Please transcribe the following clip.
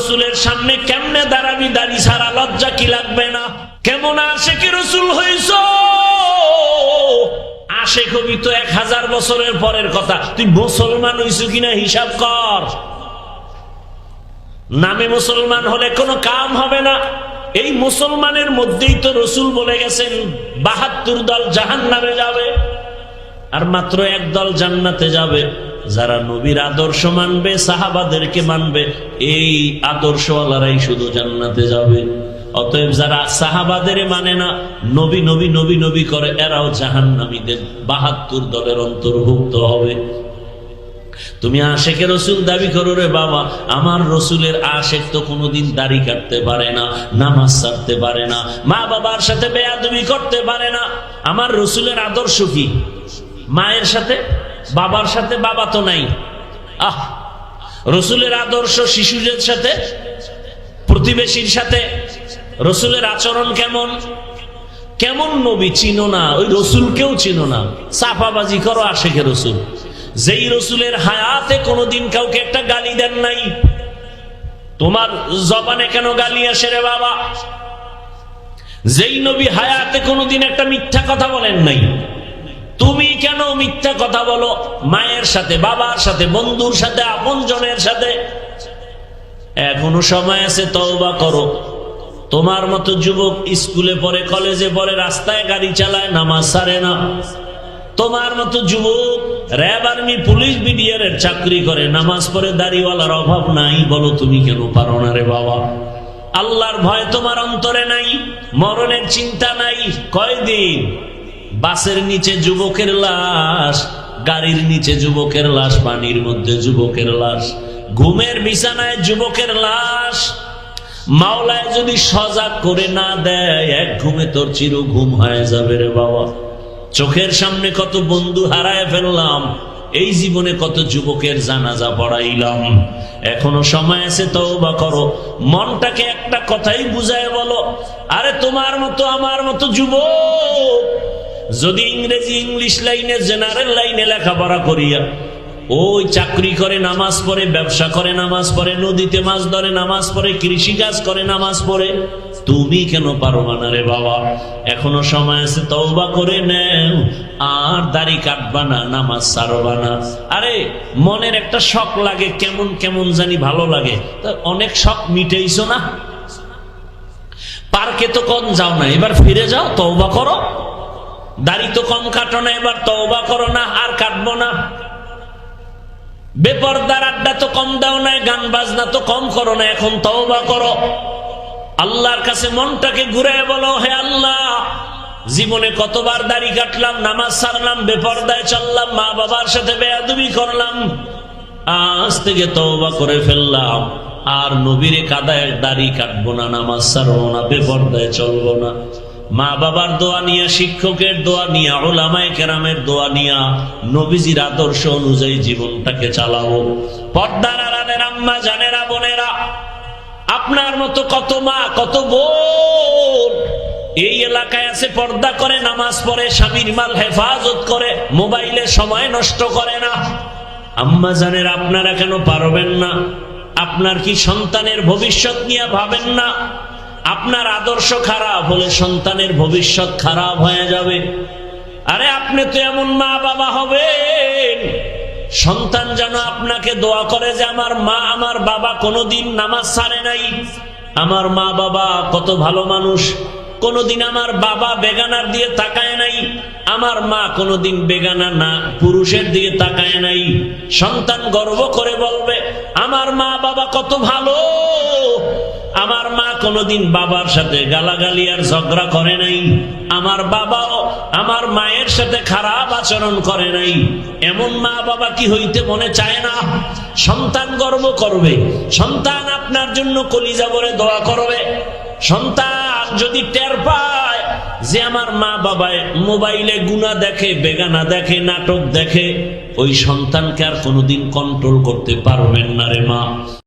রসুলের সামনে কেমনে দাঁড়াবি? দাড়ি ছাড়া লজ্জা কি লাগবে না? কেমন আশিকি রসুল হইছ? আশিক হবি তো 1000 বছরের পরের কথা। তুই মুসলমান হইছ কিনা হিসাব কর। নামে মুসলমান হলে কোনো কাম হবে না। এই মুসলমানের মধ্যেই তো রসুল বলে গেছেন 72 দল জাহান্নামে যাবে আর মাত্র 1 দল জান্নাতে যাবে। যারা নবীর আদর্শ মানবে, সাহাবাদেরকে মানবে, এই আদর্শওয়ালারাই শুধু জান্নাতে যাবে। অতএব যারা সাহাবাদের মানে না, নবী নবী নবী নবী করে, এরাও জাহান্নামীদের 72 দলের অন্তর্ভুক্ত হবে। তুমি আশেকে রসুল দাবি করো রে বাবা, আমার রসুলের আশেক তো কোনোদিন দাড়ি কাটতে পারে না, নামাজ ছাড়তে পারে না, মা বাবার সাথে বেয়াদবি করতে পারে না। আমার রসুলের আদর্শ কি? মায়ের সাথে, বাবার সাথে, বাবা তো নাই। রসুলের আদর্শ শিশুদের সাথে, প্রতিবেশীর সাথে। রসুলের আচরণ কেমন? কেমন নবী চিনো না, ওই রসুলকেও চিনো না, চাপাবাজি করো আশেকে রসুল। যেই রসুলের হায়াতে কোনোদিন কাউকে একটা গালি দেন নাই, তোমার জবানে কেন গালি আসে রে বাবা? যেই নবী হায়াতে কোনোদিন একটা মিথ্যা কথা বলেন নাই, তুমি কেন মিথ্যা কথা বলো? মায়ের সাথে, বাবার সাথে, বন্ধুর সাথে, আপনজনের সাথে। এখনো সময় আছে, তওবা করো। তোমার মতো যুবক স্কুলে পড়ে, কলেজে পড়ে, রাস্তায় গাড়ি চালায়, নামাজ ছাড়ে না। তোমার মতো যুবক র্যাব, আর্মি, পুলিশ, বিডিআর এর চাকরি করে, নামাজ পড়ে, দাড়িওয়ালার অভাব নাই। বলো তুমি কেন পারো না রে বাবা? আল্লাহর ভয় তোমার অন্তরে নাই, মরণের চিন্তা নাই। কয়দিন বাসের নিচে যুবকের লাশ, গাড়ির নিচে যুবকের লাশ, পানির মধ্যে যুবকের লাশ, ঘুমের বিছানায় যুবকের লাশ। মাওলায় যদি সজাগ করে না দেয়, এক ঘুমে তোর চির ঘুম হয়ে যাবে রে বাবা। চোখের সামনে কত বন্ধু হারায় ফেললাম, এই জীবনে কত যুবকের জানাজা পড়াইলাম। এখনো সময় আছে, তওবা করো। মনটাকে একটা কথাই বুঝায় বলো, আরে তোমার মতো আমার মতো যুবক যদি ইংরেজি, ইংলিশ লাইনে, জেনারেল লাইনে লেখাপড়া করিয়া ওই চাকরি করে, নামাজ পড়ে, ব্যবসা করে, নামাজ পড়ে, নদীতে মাছ ধরে, নামাজ পড়ে, কৃষি কাজ করে, নামাজ পড়ে, তুমি কেন পারো না রে বাবা? এখনো সময় আছে, তওবা করে নেও। আর দাড়ি কাটবা না, নামাজ ছাড়বা না। আরে মনের একটা শখ লাগে, কেমন কেমন জানি ভালো লাগে। অনেক শখ মিটেইছো না? পার্কে তো কম যাও না, এবার ফিরে যাও, তওবা করো। দাড়ি তো কম কাটো না, এবার তওবা করো না, আর কাটবো না। বেপরদার আড্ডা তো কম দাও না, গান বাজনা তো কম করো না, এখন তওবা করো। আল্লাহর কাছে মনটাকে ঘুরে বলো, হে আল্লাহ, জীবনে কতবার দাড়ি কাটলাম, নামাজ ছাড়লাম, বেপরদায় চললাম, মা বাবার সাথে বেয়াদবি করলাম, আজ থেকে তওবা করে ফেললাম। আর নবীরে কাদায় দাড়ি কাটবো না, নামাজ ছাড়বো না, বেপরদায় চলবো না। মা বাবার দোয়া নিয়া, শিক্ষকের দোয়া নিয়া, উলামায়ে কেরামের দোয়া নিয়া, নবীজির আদর্শ অনুযায়ী জীবনটাকে চালাবো। পর্দার আড়ালের আম্মা জানেরা, বোনেরা, আপনার মতো কত মা, কত বোন এই এলাকায় আছে, পর্দা করে, নামাজ পড়ে, স্বামীর মাল হেফাজত করে, মোবাইলে সময় নষ্ট করে না। আম্মা জানেরা, আপনারা কেন পারবেন না? আপনার কি সন্তানের ভবিষ্যৎ নিয়ে ভাবেন না? আপনার আদর্শ খারাপ হলে সন্তানের ভবিষ্যৎ খারাপ হয়ে যাবে। আরে আপনি তো এমন মা বাবা হবেন, সন্তান যেন আপনাকে দোয়া করে যে আমার মা, আমার বাবা কোনোদিন নামাজ ছাড়ে নাই, আমার মা বাবা কত ভালো মানুষ, কোনোদিন আমার বাবা বেগানার দিয়ে তাকায় নাই, আমার মা কোনোদিন বেগানা না পুরুষের দিকে তাকায় নাই। সন্তান গর্ব করে বলবে, আমার মা বাবা কত ভালো, আমার মা কোনোদিন বাবার সাথে গালাগালি আর ঝগড়া করে নাই, আমার বাবাও আমার মায়ের সাথে খারাপ আচরণ করে নাই। এমন মা বাবা কি হইতে মনে চায় না? সন্তান গর্ব করবে, সন্তান আপনার জন্য কলিজা ভরে দোয়া করবে। সন্তান যদি টের পায় যে আমার মা বাবায় মোবাইলে গুনাহ দেখে, বেগানা দেখে, নাটক দেখে, ওই সন্তানকে আর কোনোদিন কন্ট্রোল করতে পারবেন না রে মা।